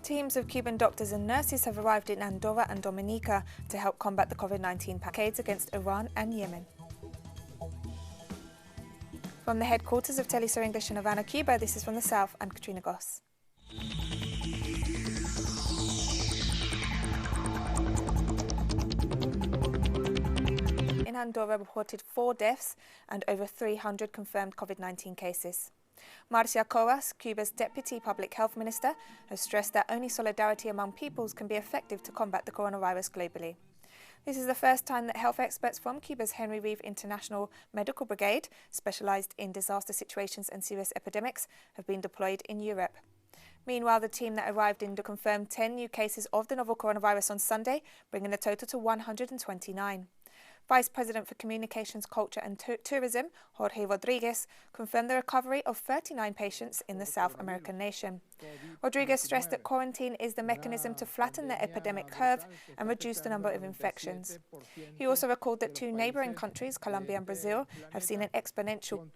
Teams of Cuban doctors and nurses have arrived in Andorra and Dominica to help combat the COVID-19 blockades against Iran and Yemen. From the headquarters of Telesur English in Havana, Cuba, this is From the South, I'm Katrina Goss. In Andorra reported 4 deaths and over 300 confirmed COVID-19 cases. Marcia Coas, Cuba's Deputy Public Health Minister, has stressed that only solidarity among peoples can be effective to combat the coronavirus globally. This is the first time that health experts from Cuba's Henry Reeve International Medical Brigade, specialised in disaster situations and serious epidemics, have been deployed in Europe. Meanwhile, the team that arrived in confirmed 10 new cases of the novel coronavirus on Sunday, bringing the total to 129. Vice President for Communications, Culture and Tourism, Jorge Rodriguez, confirmed the recovery of 39 patients in the South American nation. Rodriguez stressed that quarantine is the mechanism to flatten the epidemic curve and reduce the number of infections. He also recalled that 2 neighbouring countries, Colombia and Brazil, have seen an exponential.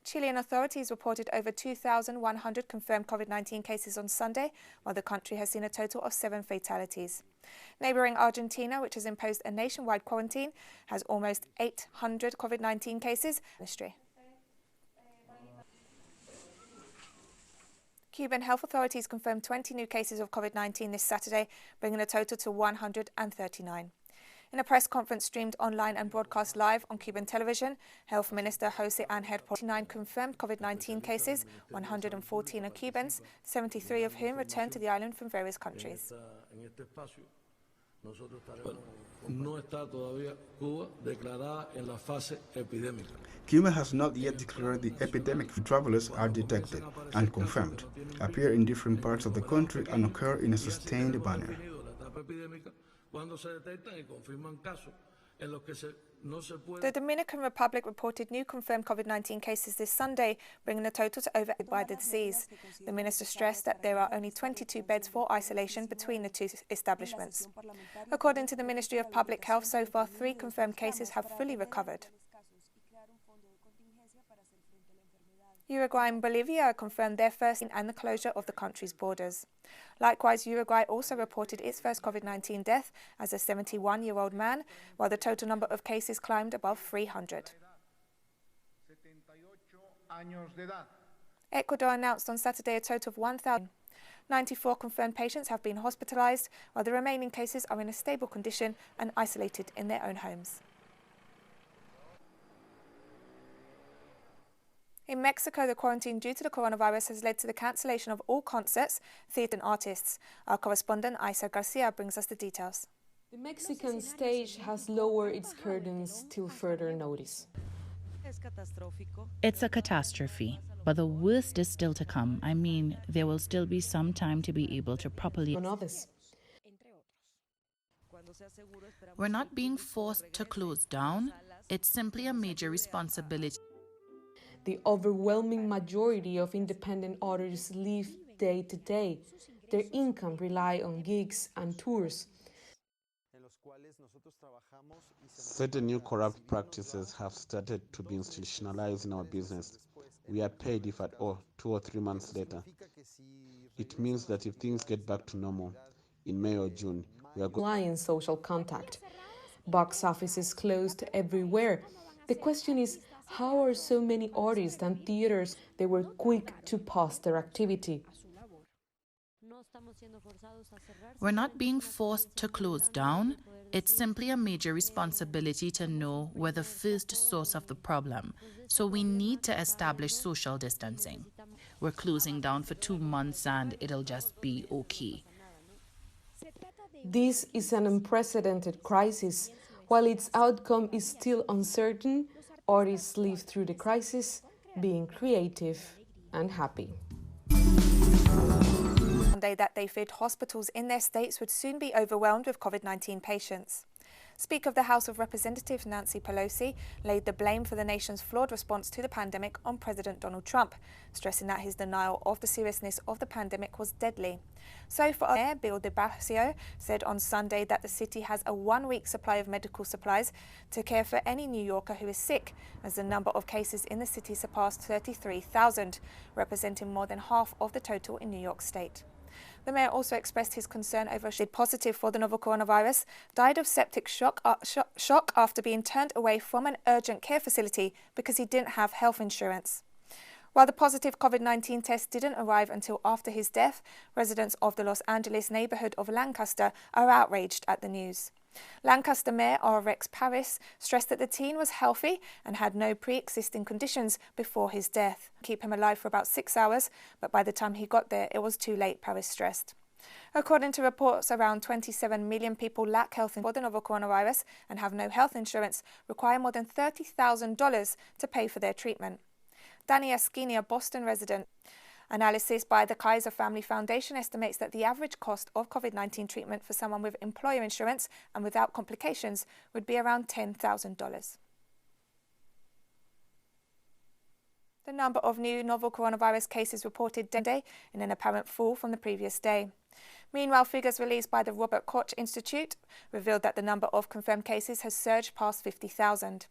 Chilean authorities reported over 2,100 confirmed COVID-19 cases on Sunday, while the country has seen a total of 7 fatalities. Neighbouring Argentina, which has imposed a nationwide quarantine, has almost 800 COVID-19 cases. Cuban health authorities confirmed 20 new cases of COVID-19 this Saturday, bringing the total to 139. In a press conference streamed online and broadcast live on Cuban television, Health Minister Jose Angel 49 confirmed COVID-19 cases, 114 are Cubans, 73 of whom returned to the island from various countries. Cuba has not yet declared the epidemic. Travelers are detected and confirmed, appear in different parts of the country and occur in a sustained manner. The Dominican Republic reported new confirmed COVID-19 cases this Sunday, bringing the total to over by the disease. The minister stressed that there are only 22 beds for isolation between the 2 establishments. According to the Ministry of Public Health, so far 3 confirmed cases have fully recovered. Uruguay and Bolivia confirmed their first and the closure of the country's borders. Likewise, Uruguay also reported its first COVID-19 death as a 71-year-old man, while the total number of cases climbed above 300. Ecuador announced on Saturday a total of 1,094 confirmed patients have been hospitalized, while the remaining cases are in a stable condition and isolated in their own homes. In Mexico, the quarantine due to the coronavirus has led to the cancellation of all concerts, theatre and artists. Our correspondent Isa Garcia brings us the details. The Mexican stage has lowered its curtains till further notice. It's a catastrophe, but the worst is still to come. I mean, there will still be some time to be able to properly... We're not being forced to close down. It's simply a major responsibility. The overwhelming majority of independent artists live day to day. Their income relies on gigs and tours. Certain new corrupt practices have started to be institutionalized in our business. We are paid, if at all, 2 or 3 months later. It means that if things get back to normal in May or June, we are going to social contact. Box offices closed everywhere. The question is, how are so many artists and theaters? They were quick to pause their activity. We're not being forced to close down. It's simply a major responsibility to know where the first source of the problem. So we need to establish social distancing. We're closing down for 2 months and it'll just be okay. This is an unprecedented crisis. While its outcome is still uncertain, artists live through the crisis, being creative and happy. One day that they feared hospitals in their states would soon be overwhelmed with COVID-19 patients. Speaker of the House of Representatives Nancy Pelosi laid the blame for the nation's flawed response to the pandemic on President Donald Trump, stressing that his denial of the seriousness of the pandemic was deadly. So for Mayor Bill de Blasio said on Sunday that the city has a 1-week supply of medical supplies to care for any New Yorker who is sick, as the number of cases in the city surpassed 33,000, representing more than half of the total in New York State. The mayor also expressed his concern over tested positive for the novel coronavirus, died of septic shock after being turned away from an urgent care facility because he didn't have health insurance. While the positive COVID-19 test didn't arrive until after his death, residents of the Los Angeles neighborhood of Lancaster are outraged at the news. Lancaster Mayor R.Rex Parris stressed that the teen was healthy and had no pre-existing conditions before his death. Keep him alive for about 6 hours, but by the time he got there, it was too late, Parris stressed. According to reports, around 27 million people lack health insurance for the novel coronavirus and have no health insurance, require more than $30,000 to pay for their treatment. Danny Askini, a Boston resident. Analysis by the Kaiser Family Foundation estimates that the average cost of COVID-19 treatment for someone with employer insurance and without complications would be around $10,000. The number of new novel coronavirus cases reported today in an apparent fall from the previous day. Meanwhile, figures released by the Robert Koch Institute revealed that the number of confirmed cases has surged past 50,000.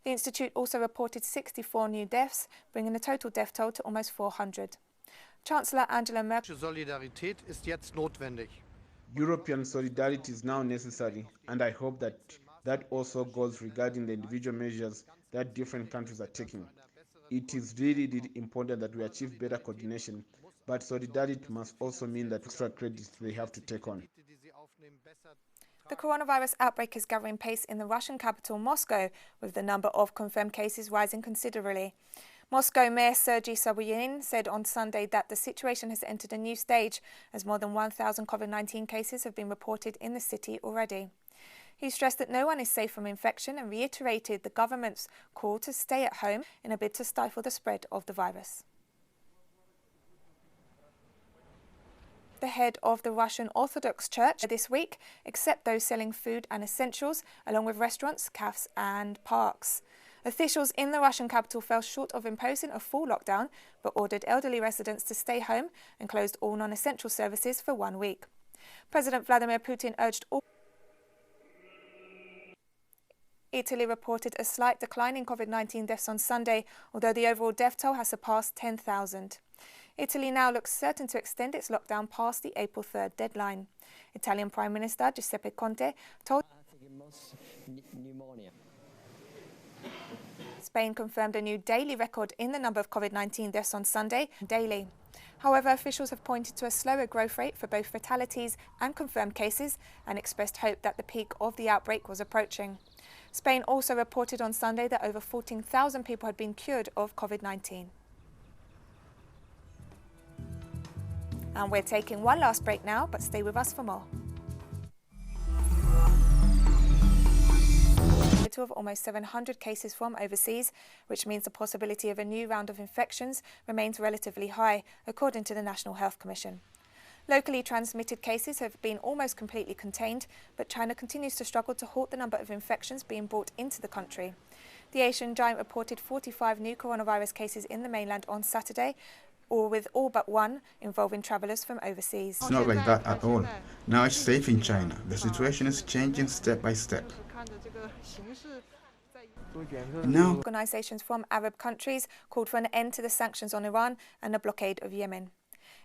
The institute also reported 64 new deaths, bringing the total death toll to almost 400. Chancellor Angela Merkel. European solidarity is now necessary, and I hope that also goes regarding the individual measures that different countries are taking. It is really important that we achieve better coordination, but solidarity must also mean that extra credit they have to take on. The coronavirus outbreak is gathering pace in the Russian capital, Moscow, with the number of confirmed cases rising considerably. Moscow Mayor Sergei Sobyanin said on Sunday that the situation has entered a new stage, as more than 1,000 COVID-19 cases have been reported in the city already. He stressed that no one is safe from infection and reiterated the government's call to stay at home in a bid to stifle the spread of the virus. The head of the Russian Orthodox Church this week, except those selling food and essentials, along with restaurants, cafes and parks. Officials in the Russian capital fell short of imposing a full lockdown, but ordered elderly residents to stay home and closed all non-essential services for 1 week. President Vladimir Putin urged all. Italy reported a slight decline in COVID-19 deaths on Sunday, although the overall death toll has surpassed 10,000. Italy now looks certain to extend its lockdown past the April 3rd deadline. Italian Prime Minister Giuseppe Conte told Spain confirmed a new daily record in the number of COVID-19 deaths on Sunday daily. However, officials have pointed to a slower growth rate for both fatalities and confirmed cases and expressed hope that the peak of the outbreak was approaching. Spain also reported on Sunday that over 14,000 people had been cured of COVID-19. And we're taking one last break now, but stay with us for more. Of almost 700 cases from overseas, which means the possibility of a new round of infections remains relatively high, according to the National Health Commission. Locally transmitted cases have been almost completely contained, but China continues to struggle to halt the number of infections being brought into the country. The Asian giant reported 45 new coronavirus cases in the mainland on Saturday, or with all but one involving travellers from overseas. It's not like that at all. Now it's safe in China. The situation is changing step by step. Now, organisations from Arab countries called for an end to the sanctions on Iran and the blockade of Yemen.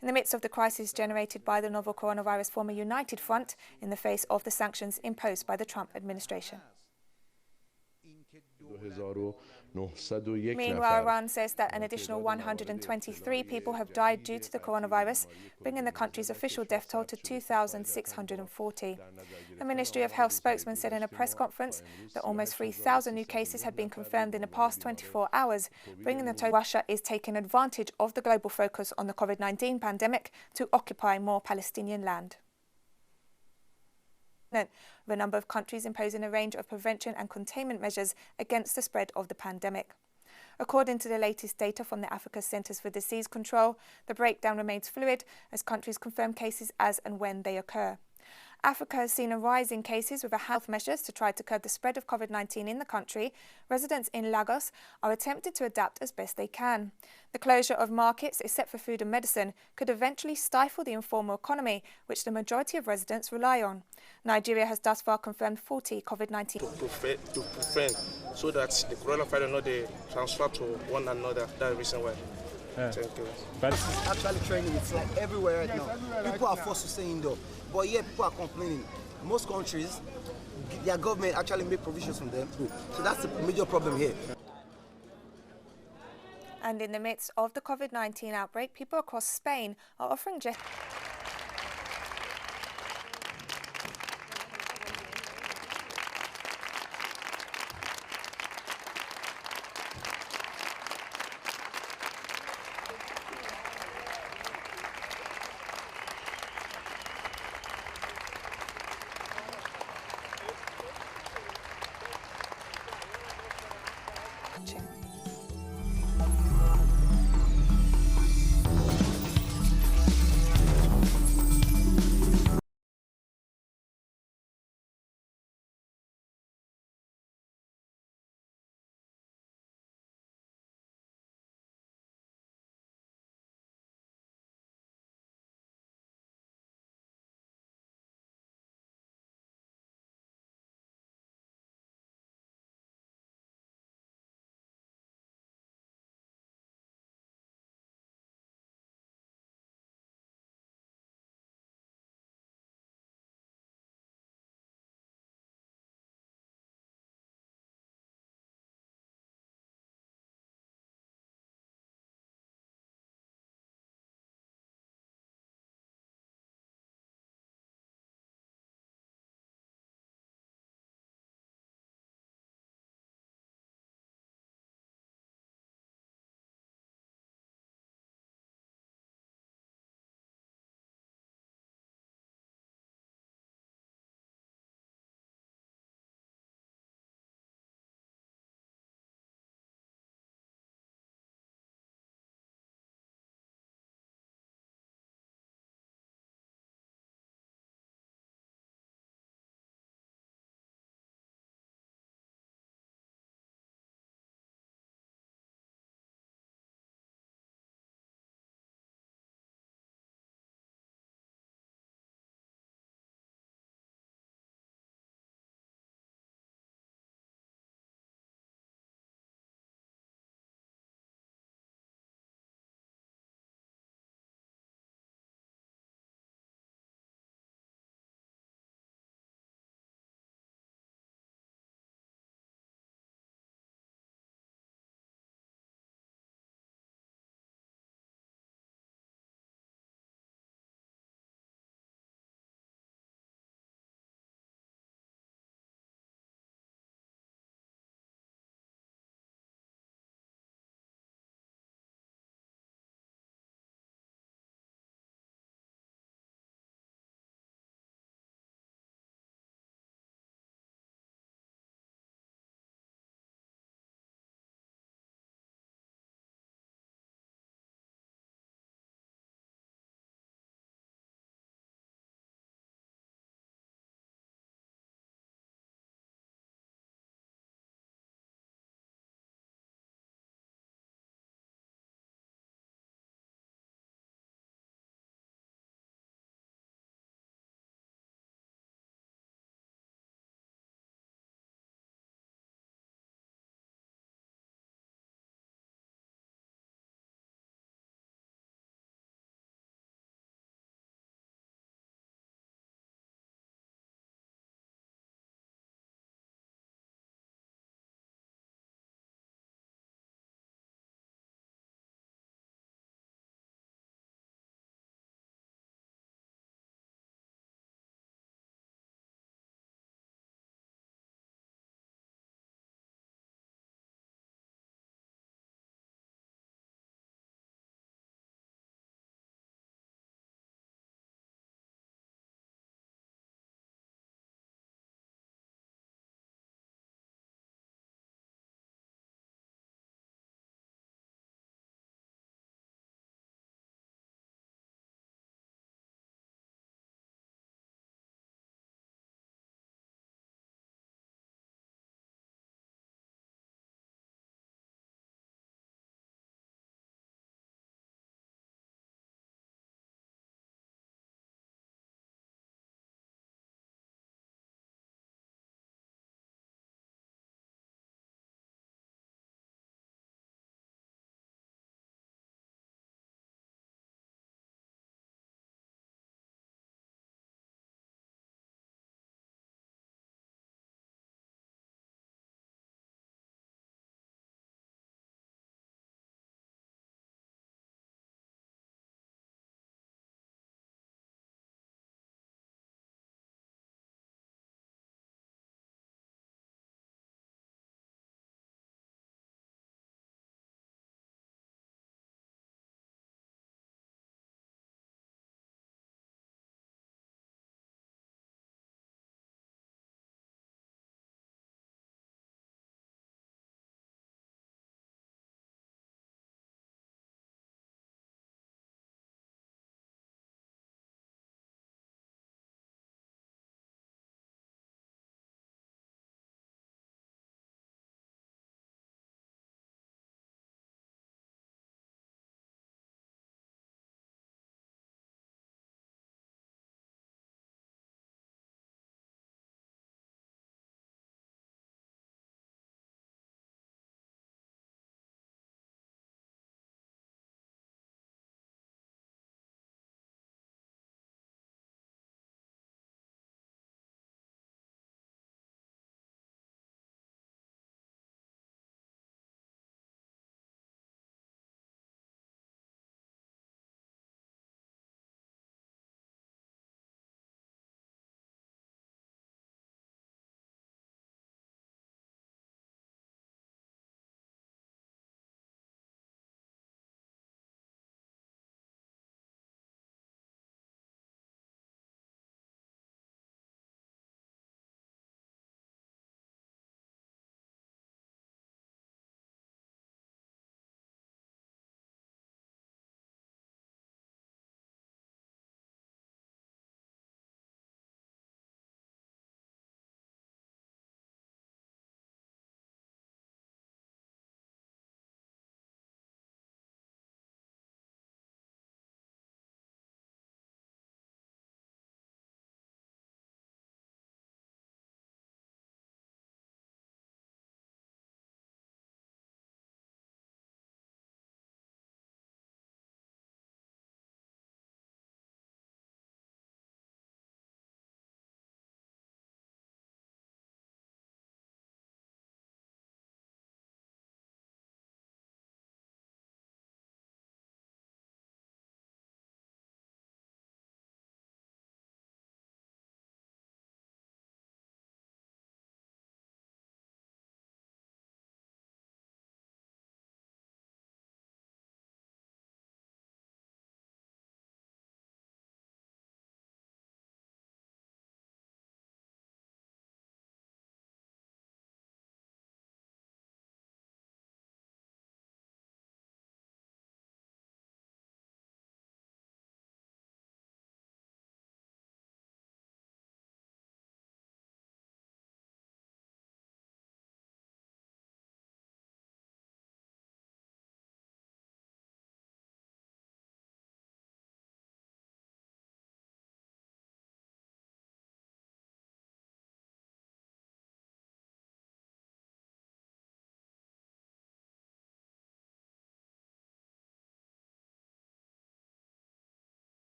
In the midst of the crisis generated by the novel coronavirus, form a united front in the face of the sanctions imposed by the Trump administration. Meanwhile, Iran says that an additional 123 people have died due to the coronavirus, bringing the country's official death toll to 2,640. The Ministry of Health spokesman said in a press conference that almost 3,000 new cases had been confirmed in the past 24 hours, bringing the total. Russia is taking advantage of the global focus on the COVID-19 pandemic to occupy more Palestinian land. With a number of countries imposing a range of prevention and containment measures against the spread of the pandemic. According to the latest data from the Africa Centers for Disease Control, the breakdown remains fluid as countries confirm cases as and when they occur. Africa has seen a rise in cases with health measures to try to curb the spread of COVID-19 in the country. Residents in Lagos are attempting to adapt as best they can. The closure of markets, except for food and medicine, could eventually stifle the informal economy, which the majority of residents rely on. Nigeria has thus far confirmed 40 COVID-19. To prevent so that the coronavirus not they transfer to one another. That's the reason why. Yeah. Thank you. But it's actually training. It's like everywhere right now. People are forced to stay indoor. But yeah, people are complaining. Most countries, their government actually make provisions for them. So that's the major problem here. And in the midst of the COVID-19 outbreak, people across Spain are offering